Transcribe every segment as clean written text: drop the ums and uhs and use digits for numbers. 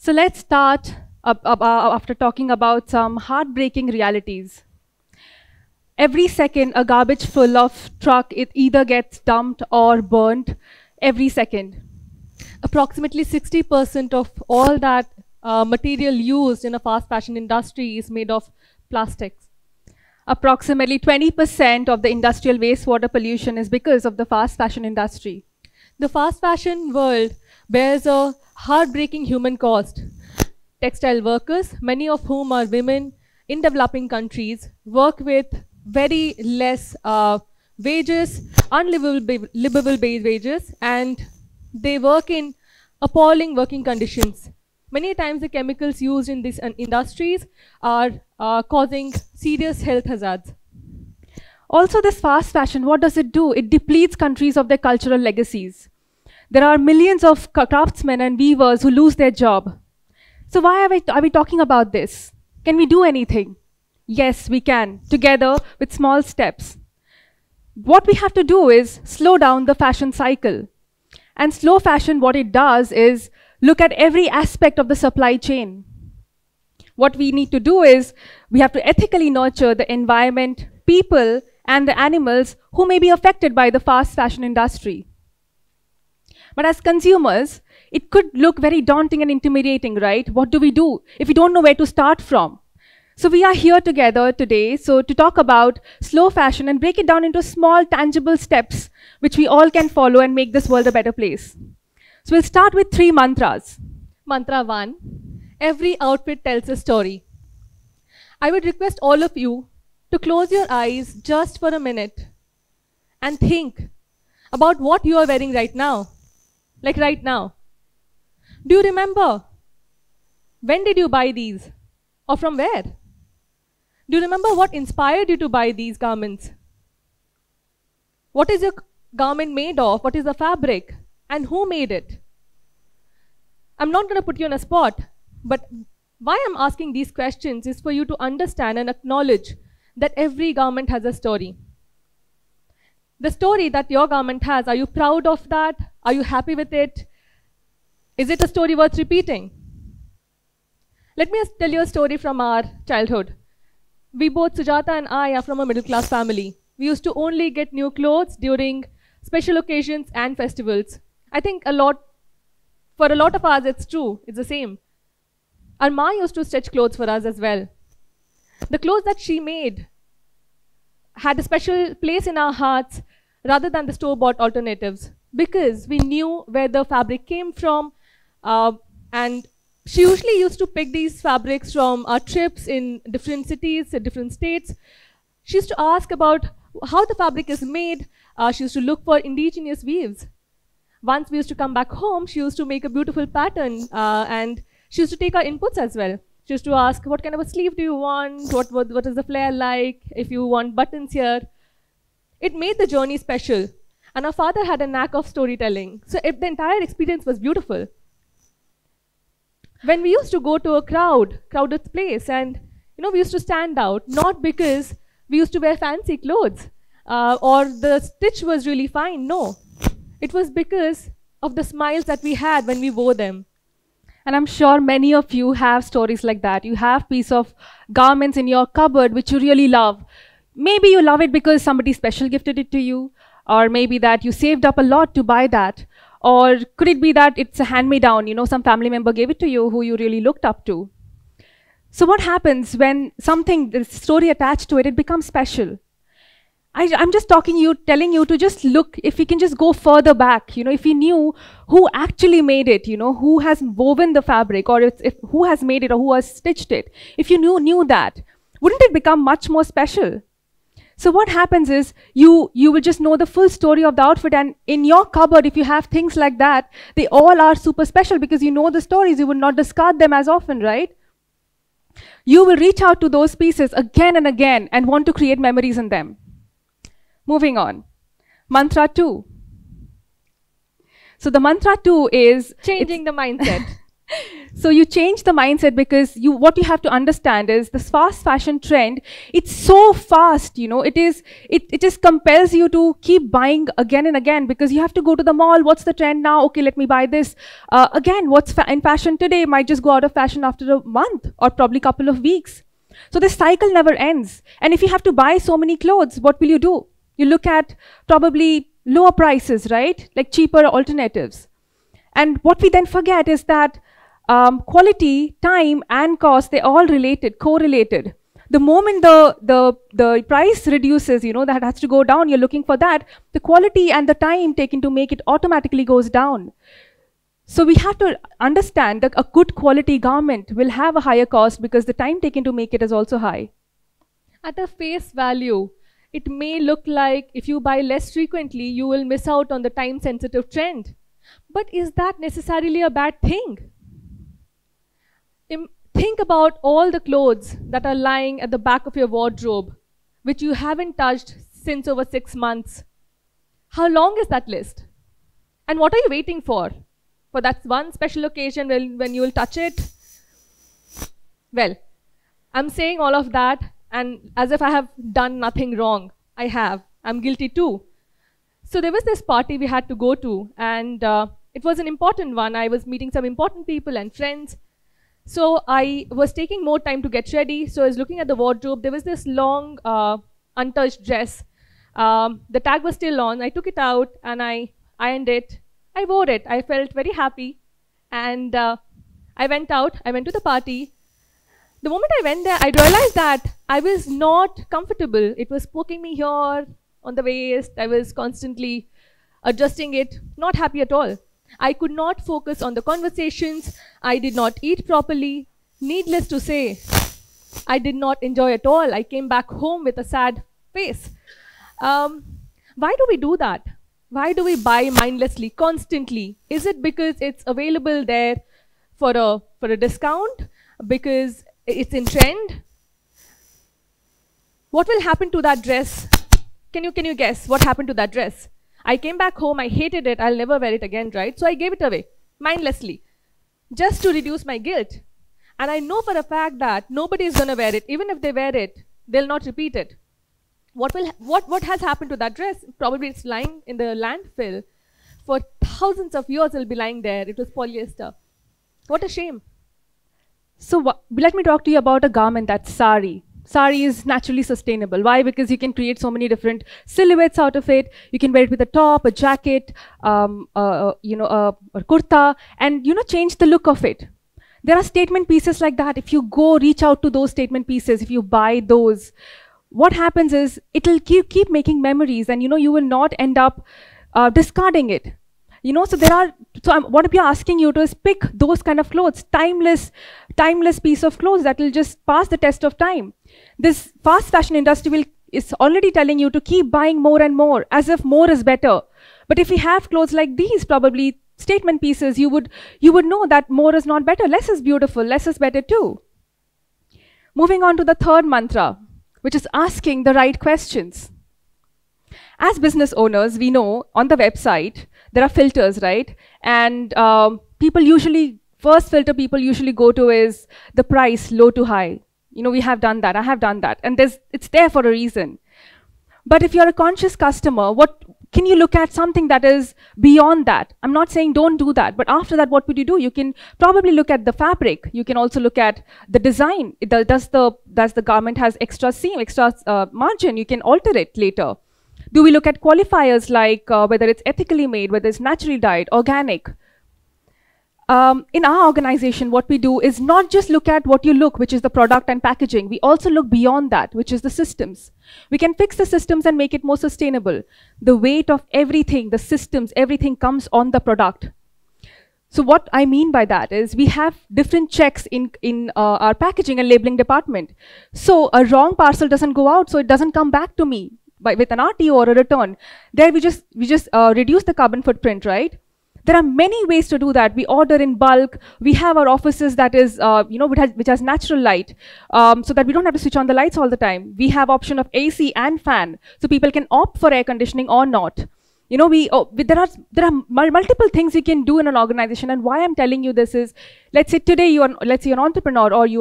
So let's start after talking about some heartbreaking realities. Every second, a garbage full of truck, it either gets dumped or burnt every second. Approximately 60% of all that material used in a fast fashion industry is made of plastics. Approximately 20% of the industrial wastewater pollution is because of the fast fashion industry. The fast fashion world bears a heartbreaking human cost. Textile workers, many of whom are women in developing countries, work with very less wages, unlivable wages, and they work in appalling working conditions. Many times the chemicals used in these industries are causing serious health hazards. Also, this fast fashion, what does it do? It depletes countries of their cultural legacies. There are millions of craftsmen and weavers who lose their job. So why are we talking about this? Can we do anything? Yes, we can, together with small steps. What we have to do is slow down the fashion cycle. And slow fashion, what it does is look at every aspect of the supply chain. What we need to do is we have to ethically nurture the environment, people, and the animals who may be affected by the fast fashion industry. But as consumers, it could look very daunting and intimidating, right? What do we do if we don't know where to start from? So we are here together today to talk about slow fashion and break it down into small, tangible steps which we all can follow and make this world a better place. So we'll start with 3 mantras. Mantra 1, every outfit tells a story. I would request all of you to close your eyes just for a minute and think about what you are wearing right now. Like right now. Do you remember? When did you buy these? Or from where? Do you remember what inspired you to buy these garments? What is your garment made of? What is the fabric? And who made it? I'm not going to put you on a spot, but why I'm asking these questions is for you to understand and acknowledge that every garment has a story. The story that your garment has, are you proud of that? Are you happy with it? Is it a story worth repeating? Let me tell you a story from our childhood. We both, Sujata and I, are from a middle-class family. We used to only get new clothes during special occasions and festivals. I think for a lot of us, it's true. It's the same. Our ma used to stitch clothes for us as well. The clothes that she made had a special place in our hearts rather than the store-bought alternatives because we knew where the fabric came from, and she usually used to pick these fabrics from our trips in different cities, different states. She used to ask about how the fabric is made. She used to look for indigenous weaves. Once we used to come back home, she used to make a beautiful pattern, and she used to take our inputs as well. She used to ask, what kind of a sleeve do you want? What is the flare like? If you want buttons here. It made the journey special. And our father had a knack of storytelling. So the entire experience was beautiful. When we used to go to a crowded place, and we used to stand out, not because we used to wear fancy clothes or the stitch was really fine, no. It was because of the smiles that we had when we wore them. And I'm sure many of you have stories like that. You have piece of garments in your cupboard which you really love. Maybe you love it because somebody special gifted it to you, or maybe that you saved up a lot to buy that. Or could it be that it's a hand-me-down, some family member gave it to you who you really looked up to. So what happens when the story attached to it, it becomes special? I'm just telling you to just look, if we can just go further back, if you knew who actually made it, who has woven the fabric, or who has made it, or who has stitched it. If you knew that, wouldn't it become much more special? So what happens is you will just know the full story of the outfit, and in your cupboard, if you have things like that, they all are super special because you know the stories. You would not discard them as often, right? You will reach out to those pieces again and again and want to create memories in them. Moving on. Mantra 2. So the mantra 2 is changing the mindset. So you change the mindset because what you have to understand is this fast fashion trend, it's so fast, it just compels you to keep buying again and again because you have to go to the mall. What's the trend now? Okay, let me buy this. Again, what's in fashion today might just go out of fashion after a month or probably a couple of weeks. So this cycle never ends. And if you have to buy so many clothes, what will you do? You look at probably lower prices, right? Like cheaper alternatives. And what we then forget is that quality, time, and cost, they're all related, correlated. The moment the price reduces, that has to go down, you're looking for that, the quality and the time taken to make it automatically goes down. So we have to understand that a good quality garment will have a higher cost because the time taken to make it is also high. At the face value, it may look like if you buy less frequently, you will miss out on the time-sensitive trend. But is that necessarily a bad thing? Think about all the clothes that are lying at the back of your wardrobe, which you haven't touched since over 6 months. How long is that list? And what are you waiting for? For that one special occasion when you will touch it? Well, I'm saying all of that and as if I have done nothing wrong. I have. I'm guilty too. So there was this party we had to go to, and it was an important one. I was meeting some important people and friends. So I was taking more time to get ready. So I was looking at the wardrobe. There was this long, untouched dress. The tag was still on. I took it out and I ironed it. I wore it. I felt very happy. And I went out. I went to the party. The moment I went there, I realized that I was not comfortable. It was poking me here on the waist. I was constantly adjusting it. Not happy at all. I could not focus on the conversations. I did not eat properly. Needless to say, I did not enjoy at all. I came back home with a sad face. Why do we do that? Why do we buy mindlessly, constantly? Is it because it's available there for a discount? Because it's in trend? What will happen to that dress? Can you guess what happened to that dress? I came back home, I hated it, I'll never wear it again, right? So I gave it away, mindlessly, just to reduce my guilt. And I know for a fact that nobody is gonna wear it. Even if they wear it, they'll not repeat it. What has happened to that dress? Probably it's lying in the landfill. For thousands of years it'll be lying there. It was polyester. What a shame. So let me talk to you about a garment that's sari. Sari is naturally sustainable. Why? Because you can create so many different silhouettes out of it. You can wear it with a top, a jacket, a kurta, and change the look of it. There are statement pieces like that. If you reach out to those statement pieces, if you buy those, what happens is it'll keep making memories, and you will not end up discarding it. So what I'm asking you to is pick those kind of clothes, timeless piece of clothes that will just pass the test of time. This fast fashion industry is already telling you to keep buying more and more, as if more is better. But if we have clothes like these, probably statement pieces, you would know that more is not better. Less is beautiful, less is better too. Moving on to the third mantra, which is asking the right questions. As business owners, we know on the website, there are filters, right? And first filter people usually go to is the price, low to high. We have done that, I have done that. And it's there for a reason. But if you're a conscious customer, can you look at something that is beyond that? I'm not saying don't do that, but after that, what would you do? You can probably look at the fabric. You can also look at the design. Does the garment has extra seam, extra margin? You can alter it later. Do we look at qualifiers like whether it's ethically made, whether it's naturally dyed, organic? In our organization, what we do is not just look at what you look, which is the product and packaging. We also look beyond that, which is the systems. We can fix the systems and make it more sustainable. The weight of everything, the systems, everything comes on the product. So what I mean by that is we have different checks in our packaging and labeling department. So a wrong parcel doesn't go out, so it doesn't come back to me with an RTO or a return. There we just reduce the carbon footprint, right? There are many ways to do that. We order in bulk. We have our offices that is, which has natural light, so that we don't have to switch on the lights all the time. We have option of AC and fan, so people can opt for air conditioning or not. You know, there are multiple things you can do in an organization. And why I'm telling you this is, let's say today let's say you're an entrepreneur, or you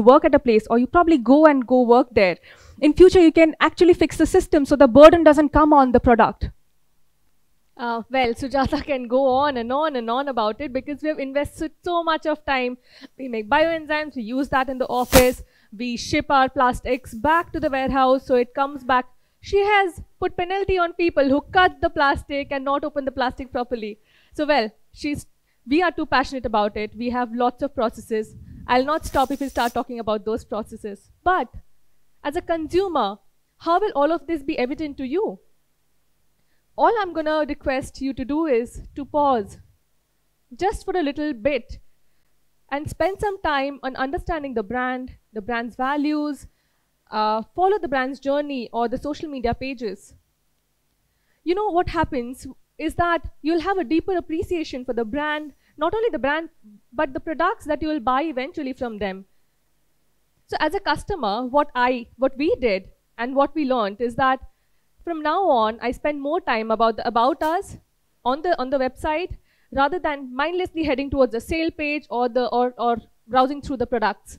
work at a place, or you probably go work there. In future, you can actually fix the system so the burden doesn't come on the product. Well, Sujata can go on and on and on about it, because we have invested so much of time. We make bioenzymes, we use that in the office, we ship our plastics back to the warehouse so it comes back. She has put penalty on people who cut the plastic and not open the plastic properly. So, well, we are too passionate about it. We have lots of processes. I'll not stop if we start talking about those processes. But as a consumer, how will all of this be evident to you? All I'm going to request you to do is to pause just for a little bit and spend some time on understanding the brand's values, follow the brand's journey or the social media pages. You know what happens is that you'll have a deeper appreciation for the brand, not only the brand, but the products that you will buy eventually from them. So as a customer, what we did and what we learned is that from now on, I spend more time about us on the website rather than mindlessly heading towards the sale page or browsing through the products.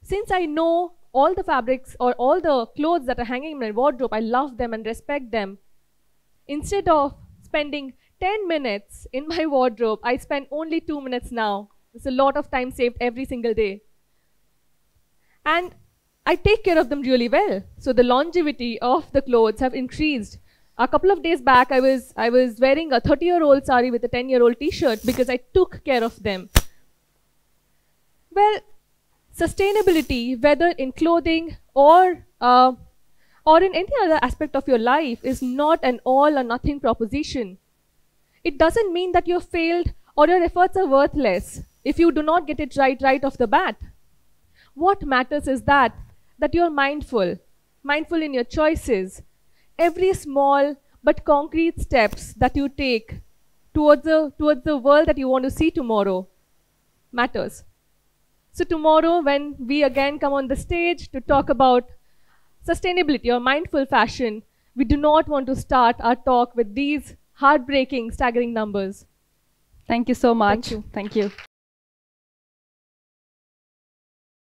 Since I know all the fabrics or all the clothes that are hanging in my wardrobe, I love them and respect them. Instead of spending 10 minutes in my wardrobe, I spend only 2 minutes now. It's a lot of time saved every single day. And I take care of them really well. So the longevity of the clothes have increased. A couple of days back, I was wearing a 30-year-old sari with a 10-year-old t-shirt because I took care of them. Well, sustainability, whether in clothing or in any other aspect of your life, is not an all or nothing proposition. It doesn't mean that you've failed or your efforts are worthless if you do not get it right off the bat. What matters is that you're mindful in your choices. Every small but concrete steps that you take towards the world that you want to see tomorrow matters. So tomorrow, when we again come on the stage to talk about sustainability or mindful fashion, we do not want to start our talk with these heartbreaking, staggering numbers. Thank you so much. Thank you. Thank you.